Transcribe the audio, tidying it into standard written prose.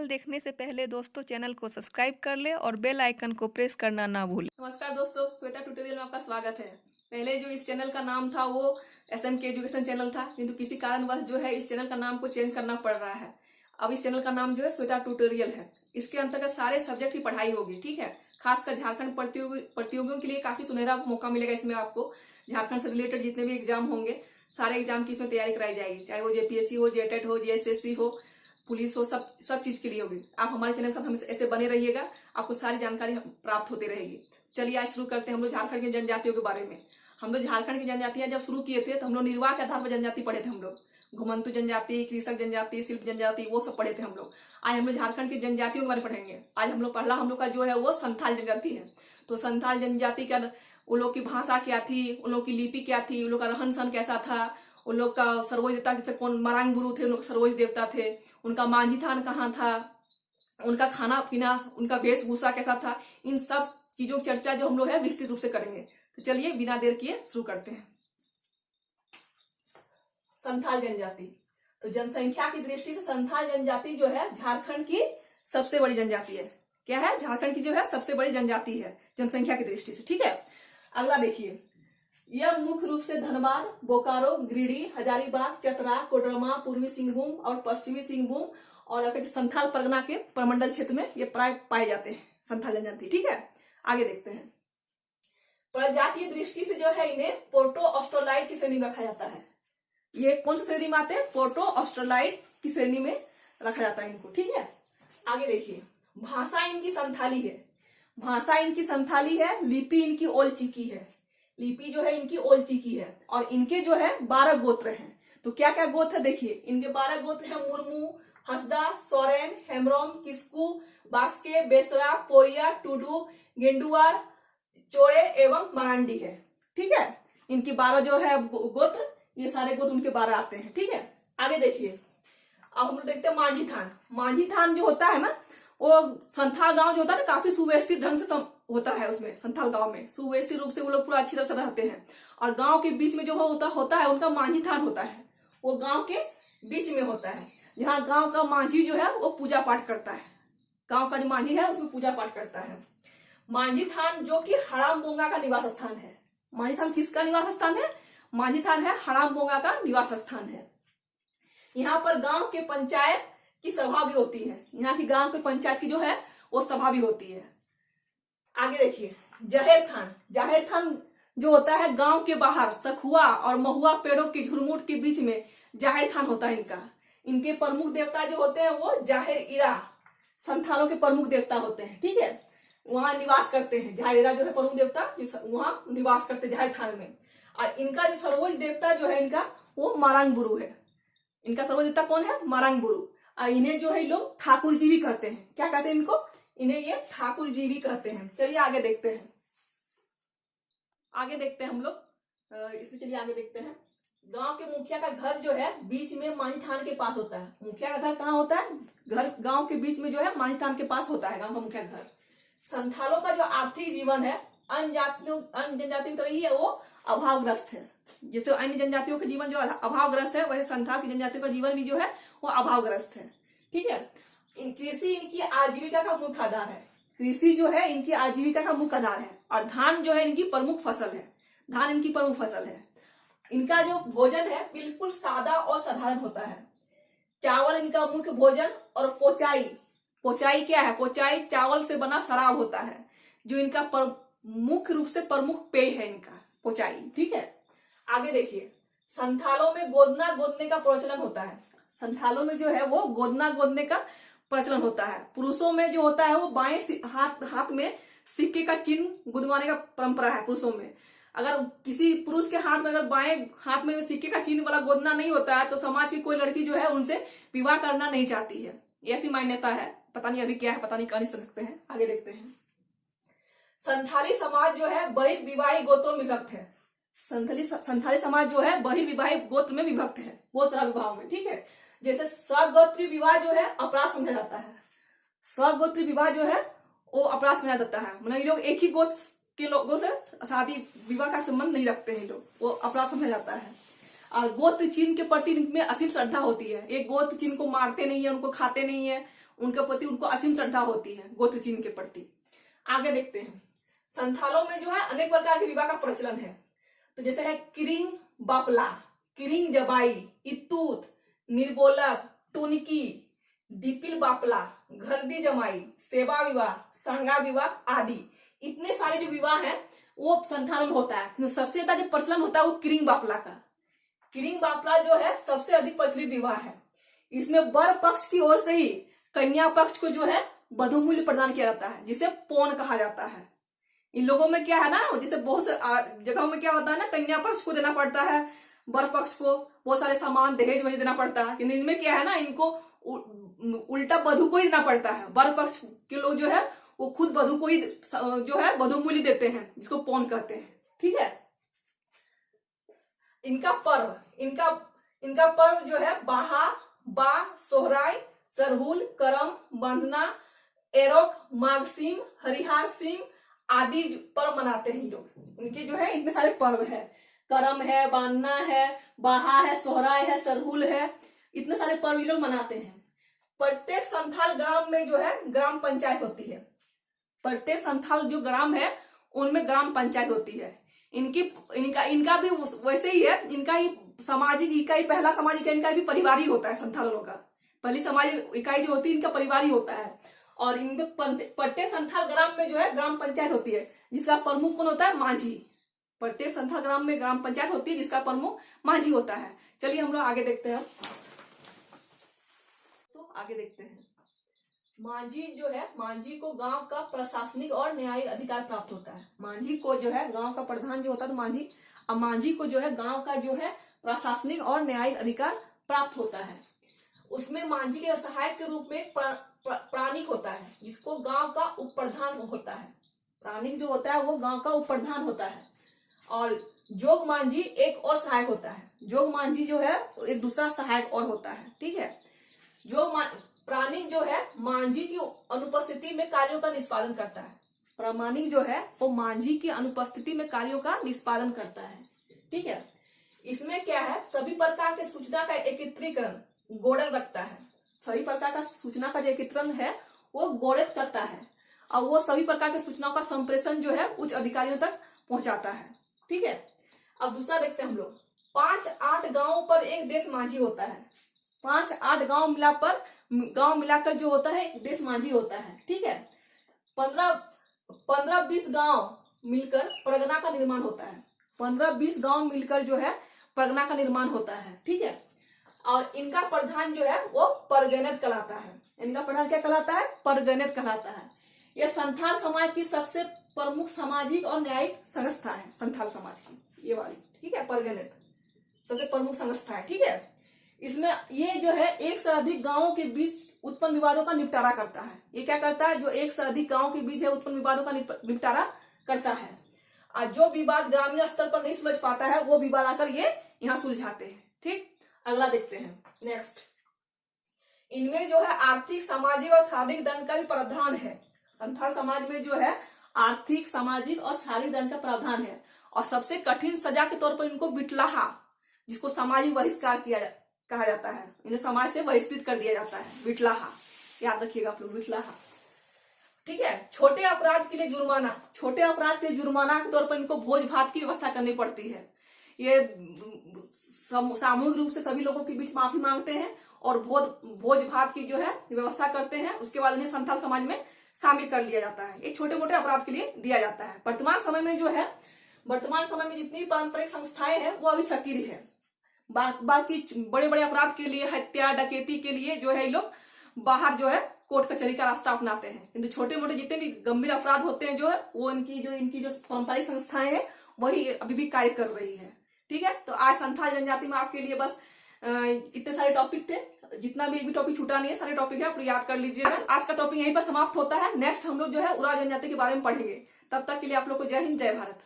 देखने से पहले दोस्तों चैनल को सब्सक्राइब कर ले और बेल आइकन को प्रेस करना ना भूलें। नमस्कार दोस्तों, श्वेता ट्यूटोरियल में आपका स्वागत है। पहले जो इस चैनल का नाम था वो SMK एजुकेशन चैनल था, किंतु किसी कारणवश जो है इस चैनल का नाम को चेंज करना पड़ रहा है। अब इस चैनल का नाम जो है श्वेता ट्यूटोरियल है। इसके अंतर्गत सारे सब्जेक्ट की पढ़ाई होगी, ठीक है। खासकर झारखंड प्रतियोगियों के लिए काफी सुनहरा मौका मिलेगा इसमें। आपको झारखंड से रिलेटेड जितने भी एग्जाम होंगे सारे एग्जाम की इसमें तैयारी कराई जाएगी, चाहे वो JPSC हो, JTET हो, JSSC हो, पुलिस हो, सब चीज के लिए होगी। आप हमारे चैनल से हमें ऐसे बने रहिएगा, आपको सारी जानकारी प्राप्त होती रहेगी। चलिए आज शुरू करते हैं हम लोग झारखंड की जनजातियों के बारे में। हम लोग झारखंड की जनजातियां जब शुरू किए थे तो हम लोग निर्वाह के आधार पर जनजाति पढ़े थे। हम लोग घुमंतु जनजाति, कृषक जनजाति, शिल्प जनजाति, वो सब पढ़े थे हम लोग। आज हम लोग झारखंड की जनजातियों के बारे में पढ़ेंगे। आज हम लोग का जो है वो संथाल जनजाति है। तो संथाल जनजाति का उन लोग की भाषा क्या थी, उन लोग की लिपि क्या थी, उन लोग का रहन सहन कैसा था, उन लोग का सर्वोज देवता कौन, मरांग गुरु थे, उन लोग सर्वोज देवता थे, उनका मांझी थान कहाँ था, उनका खाना पीना, उनका वेशभूषा कैसा था, इन सब चीजों की चर्चा जो हम लोग है विस्तृत रूप से करेंगे। तो चलिए बिना देर किए शुरू करते हैं। संथाल जनजाति। तो जनसंख्या की दृष्टि से संथाल जनजाति जो है झारखंड की सबसे बड़ी जनजाति है। क्या है? झारखंड की जो है सबसे बड़ी जनजाति है जनसंख्या की दृष्टि से, ठीक है। अगला देखिए, यह मुख्य रूप से धनबाद, बोकारो, गिरिडीह, हजारीबाग, चतरा, कोडरमा, पूर्वी सिंहभूम और पश्चिमी सिंहभूम और संथाल परगना के प्रमंडल क्षेत्र में ये प्राय पाए जाते हैं संथाल जनजाति, ठीक है। आगे देखते हैं। प्रजातीय दृष्टि से जो है इन्हें पोर्टो ऑस्ट्रोलाइड की श्रेणी में रखा जाता है। ये कौन सी श्रेणी में आते हैं? पोर्टो ऑस्ट्रोलाइड की श्रेणी में रखा जाता है इनको, ठीक है। आगे देखिए, भाषा इनकी संथाली है। भाषा इनकी संथाली है। लिपि इनकी ओलचिकी है। लिपि जो है इनकी ओलचिकी है। और इनके जो है 12 गोत्र हैं। तो क्या क्या गोत्र है देखिए, इनके 12 गोत्र है। मुर्मू, हंसदा, सोरेन, हेम्ब्रोम, किस्कू, बास्के, बेसरा, पोरिया, टुडू, गेंडुआर, चोरे एवं मरांडी है, ठीक है। इनकी 12 जो है गोत्र, ये सारे गोत्र उनके 12 आते हैं, ठीक है। आगे देखिए, अब हम लोग देखते हैं मांझी थान। मांझी थान जो होता है ना, वो संथाल गांव जो होता है ना, काफी सुव्यवस्थित ढंग से होता है। उसमें संथाल गांव में सुव्यवस्थित रूप से वो लोग पूरा अच्छी तरह से रहते हैं। और गांव के बीच में जो होता है उनका मांझी थान होता है। वो गांव के बीच में होता है, जहाँ गांव का मांझी जो है वो पूजा पाठ करता है। गांव का जो मांझी है उसमें पूजा पाठ करता है। मांझी थान जो कि हड़ाम बोंगा का निवास स्थान है। मांझी थान किसका निवास स्थान है? मांझी थान है हड़ाम बोंगा का निवास स्थान है। यहाँ पर गांव के पंचायत की सभा भी होती है। यहाँ की गांव के पंचायत की जो है वो सभा भी होती है। आगे देखिए, जाहिर थान। जाहिर थान जो होता है गांव के बाहर सखुआ और महुआ पेड़ों के झुरमुट के बीच में जाहिर थान होता है इनका। इनके प्रमुख देवता जो होते हैं वो जाहिर इरा, संथालों के प्रमुख देवता होते हैं, ठीक है। वहां निवास करते हैं। जाहिर इरा जो है प्रमुख देवता, वहां निवास करते हैं जाहिर थान में। और इनका जो सर्वोच्च देवता जो है इनका, वो मारांग बुरु है। इनका सर्वोच्च देवता कौन है? मारांग बुरु। और इन्हें जो है लोग ठाकुर जी भी कहते हैं। क्या कहते हैं इनको? इन्हें ये ठाकुर जी भी कहते हैं। चलिए आगे देखते हैं। आगे देखते हैं हम लोग इसमें। चलिए आगे देखते हैं। गांव के मुखिया का घर जो है बीच में मांझी थान के पास होता है। मुखिया का घर कहाँ होता है? घर गांव के बीच में जो है मांझी थान के पास होता है गांव का मुखिया घर। संथालों का जो आर्थिक जीवन है अन्य जनजातियों की तरह ही है, वो अभावग्रस्त है। जैसे अन्य जनजातियों का जीवन जो अभावग्रस्त है, वैसे संथाल की जनजातियों का जीवन भी जो है वो अभावग्रस्त है, ठीक है। कृषि इनकी आजीविका का मुख्य आधार है। कृषि जो है इनकी आजीविका का मुख्य आधार है। और धान जो है इनकी प्रमुख फसल है। धान इनकी प्रमुख फसल है। इनका जो भोजन है बिल्कुल सादा और साधारण होता है। चावल इनका मुख्य भोजन। और पोचाई, पोचाई क्या है? पोचाई चावल से बना शराब होता है, जो इनका मुख्य रूप से प्रमुख पेय है इनका पोचाई, ठीक है। आगे देखिए, संथालों में गोदना गोदने का प्रचलन होता है। संथालों में जो है वो गोदना गोदने का प्रचलन होता है। पुरुषों में जो होता है वो बाएं हाथ में सिक्के का चिन्ह गुदवाने का परंपरा है पुरुषों में। अगर किसी पुरुष के हाथ में अगर बाएं हाथ में सिक्के का चिन्ह वाला गोदना नहीं होता है तो समाज की कोई लड़की जो है उनसे विवाह करना नहीं चाहती है। ऐसी मान्यता है। पता नहीं अभी क्या है, पता नहीं, कह नहीं सकते हैं। आगे देखते हैं। संथाली समाज जो है बहिर्विवाही गोत्रों में विभक्त है। संथाली समाज जो है बहिर्विवाही गोत्र में विभक्त है, बहुत सारा विवाहों में, ठीक है। जैसे सगोत्री विवाह जो है अपराध समझा जाता है। सगोत्री विवाह जो है वो अपराध समझा जाता है। मतलब ये लोग एक ही गोत्र के लोगों से शादी विवाह का संबंध नहीं रखते हैं लोग, वो अपराध समझा जाता है। और गोत्र चिन्ह के प्रति इनमें असीम श्रद्धा होती है। एक गोत्र चिन्ह को मारते नहीं है, उनको खाते नहीं है, उनके प्रति उनको असीम श्रद्धा होती है गोत्र चिन्ह के प्रति। आगे देखते हैं, संथालों में जो है अनेक प्रकार के विवाह का प्रचलन है। तो जैसे है किरिंग बापला, किरिंग जबाई, इतूत, निर्बोलक, टुनकी, दीपिल बापला, घरदी जमाई, सेवा विवाह, संगा विवाह आदि। इतने सारे जो विवाह है वो संथालों में होता है। सबसे ज्यादा जो प्रचलन होता है वो किरिंग बापला का। किरिंग बापला जो है सबसे अधिक प्रचलित विवाह है। इसमें वर पक्ष की ओर से ही कन्या पक्ष को जो है वधु मूल्य प्रदान किया जाता है, जिसे पौन कहा जाता है। इन लोगों में क्या है ना, जैसे बहुत से जगहों में क्या होता है ना, कन्या पक्ष को देना पड़ता है, वर पक्ष को बहुत सारे सामान दहेज वहेज देना पड़ता है। लेकिन इनमें क्या है ना, इनको उल्टा वधु को ही देना पड़ता है। वर पक्ष के लोग जो है वो खुद वधु को ही जो है वधु मूल्य देते हैं, जिसको पौन कहते हैं। ठीक है। इनका पर्व जो है बाहा, बा, सोहराय, सरहुल, करम, बंधना, एरोक, माघसीम, हरिहार सीम आदि पर्व मनाते हैं लोग। इनके जो है इतने सारे पर्व है, करम है, बांधना है, बाहा है, सोहराय है, सरहुल है, इतने सारे पर्व ये लोग मनाते हैं। प्रत्येक संथाल ग्राम में जो है ग्राम पंचायत होती है। प्रत्येक संथाल जो ग्राम है उनमें ग्राम पंचायत होती है। इनका भी वैसे ही है, इनका ही सामाजिक इकाई, पहला सामाजिक इनका भी परिवार ही होता है। संथालों का पहली सामाजिक इकाई जो होती है इनका परिवार ही होता है। और इनके प्रत्येक संथाल ग्राम में जो है ग्राम पंचायत होती है, जिसका प्रमुख कौन होता है? मांझी। प्रत्येक संथाल ग्राम में ग्राम पंचायत होती है जिसका प्रमुख मांझी होता है। चलिए हम लोग आगे देखते हैं। तो आगे देखते हैं, मांझी जो है, मांझी को गांव का प्रशासनिक और न्यायिक अधिकार प्राप्त होता है। मांझी को जो है गांव का प्रधान जो होता है तो मांझी, अब मांझी को जो है गांव का जो है प्रशासनिक और न्यायिक अधिकार प्राप्त होता है। उसमें मांझी के सहायक के रूप में प्राणिक होता है, जिसको गांव का उप प्रधान होता है। प्राणिक जो होता है वो गांव का उप प्रधान होता है। और जोग मांझी एक और सहायक होता है। जोग मांझी जो है एक दूसरा सहायक और होता है। ठीक है। प्राणिक जो है मांझी की अनुपस्थिति में कार्यों का निष्पादन करता है। प्रामाणिक जो है वो मांझी की अनुपस्थिति में कार्यों का निष्पादन करता है। ठीक है। इसमें क्या है, सभी प्रकार के सूचना का एकत्रीकरण गोड़ल रखता है। सभी प्रकार का सूचना का जो एकत्रीकरण है वो गोड़ित करता है, और वो सभी प्रकार के सूचनाओं का संप्रेषण जो है उच्च अधिकारियों तक पहुंचाता है। ठीक है। अब दूसरा देखते हैं हम लोग, 5-8 गांवों पर एक देश मांझी होता है। 5-8 गांव मिलाकर जो होता है एक देश मांझी होता है। ठीक है। 15-20 गांव मिलकर परगना का निर्माण होता है। 15-20 गांव मिलकर जो है परगना का निर्माण होता है। ठीक है। और इनका प्रधान जो है वो परगणित कहलाता है। इनका प्रधान क्या कहलाता है? परगणित कहलाता है। यह संथाल समाज की सबसे प्रमुख सामाजिक और न्यायिक संस्था है। संथाल समाज की ये वाली, ठीक है, परगणित सबसे प्रमुख संस्था है। ठीक है। इसमें ये जो है एक से अधिक गांवों के बीच उत्पन्न विवादों का निपटारा करता है। ये क्या करता है? जो एक से अधिक गांवों के बीच है उत्पन्न विवादों का निपटारा करता है। और जो विवाद ग्रामीण स्तर पर नहीं सुलझ पाता है वो विवाद आकर ये यहाँ सुलझाते हैं। ठीक। अगला देखते हैं, नेक्स्ट। इनमें जो है आर्थिक, सामाजिक और शारीरिक दंड का भी प्रावधान है। संथाल समाज में जो है आर्थिक, सामाजिक और शारीरिक दंड का प्रावधान है। और सबसे कठिन सजा के तौर पर इनको बिटलाहा, जिसको सामाजिक बहिष्कार कहा जाता है, इन्हें समाज से बहिष्कृत कर दिया जाता है। बिटलाहा याद रखिएगा आप लोग, बिटलाहा। ठीक है। छोटे अपराध के लिए जुर्माना, छोटे अपराध के लिए जुर्माना के तौर पर इनको भोज भात की व्यवस्था करनी पड़ती है। ये सामूहिक रूप से सभी लोगों के बीच माफी मांगते हैं और भोज भात की जो है व्यवस्था करते हैं। उसके बाद इन्हें संथाल समाज में शामिल कर लिया जाता है। ये छोटे मोटे अपराध के लिए दिया जाता है। वर्तमान समय में जितनी पारंपरिक संस्थाएं हैं वो अभी सक्रिय है। बाकी बड़े बड़े अपराध के लिए, हत्या डकैती के लिए जो है ये लोग बाहर जो है कोर्ट कचहरी का रास्ता अपनाते हैं। किंतु छोटे मोटे जितने भी गंभीर अपराध होते हैं जो है वो इनकी जो पारंपरिक संस्थाएं हैं वही अभी भी कार्य कर रही है। ठीक है। तो आज संथाल जनजाति में आपके लिए बस इतने सारे टॉपिक थे। जितना भी एक भी टॉपिक छूटा नहीं है, सारे टॉपिक है, आप याद कर लीजिएगा। आज का टॉपिक यहीं पर समाप्त होता है। नेक्स्ट हम लोग जो है उराव जनजाति के बारे में पढ़ेंगे। तब तक के लिए आप लोग को जय हिंद, जय भारत।